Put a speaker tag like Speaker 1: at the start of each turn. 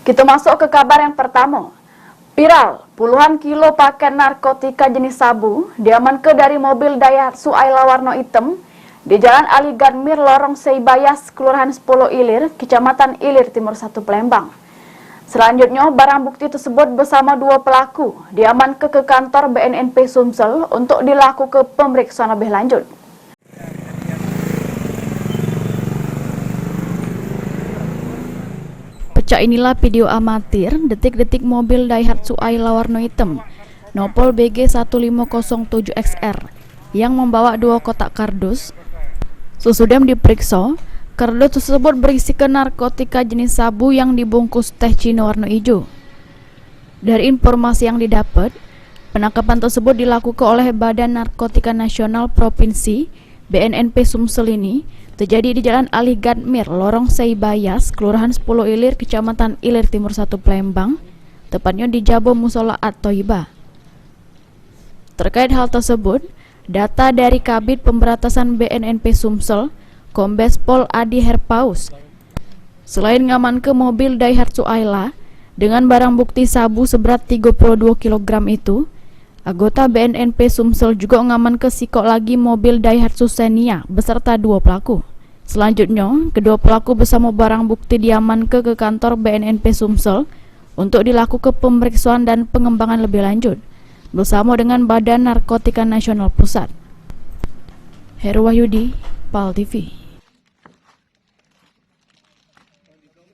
Speaker 1: Kita masuk ke kabar yang pertama. Viral, puluhan kilo paket narkotika jenis sabu diamankan dari mobil Daihatsu Ayla warna hitam di Jalan Ali Gadmir, Lorong Seibayas, Kelurahan 10 Ilir, Kecamatan Ilir Timur 1 Palembang. Selanjutnya, barang bukti tersebut bersama dua pelaku diamankan ke kantor BNNP Sumsel untuk dilakukan pemeriksaan lebih lanjut. Pecah inilah video amatir detik-detik mobil Daihatsu Ayla warna hitam Nopol BG 1507XR yang membawa dua kotak kardus. Sesudah diperiksa, kardus tersebut berisikan narkotika jenis sabu yang dibungkus teh cino warna hijau. Dari informasi yang didapat, penangkapan tersebut dilakukan oleh Badan Narkotika Nasional Provinsi BNNP Sumsel ini terjadi di Jalan Ali Gadmir, Lorong Seibayas, Kelurahan 10 Ilir, Kecamatan Ilir Timur 1 Palembang, tepatnya di Jabo Musola At-Thoibah. Terkait hal tersebut, data dari Kabid Pemberantasan BNNP Sumsel, Kombes Pol Adi Herpaus, selain ngamankan mobil Daihatsu Ayla dengan barang bukti sabu seberat 32 kg itu, anggota BNNP Sumsel juga ngamankan sikok lagi mobil Daihatsu Xenia beserta dua pelaku. Selanjutnya, kedua pelaku bersama barang bukti diamankan ke kantor BNNP Sumsel untuk dilakukan pemeriksaan dan pengembangan lebih lanjut bersama dengan Badan Narkotika Nasional Pusat. Heru Wahyudi, PAL TV.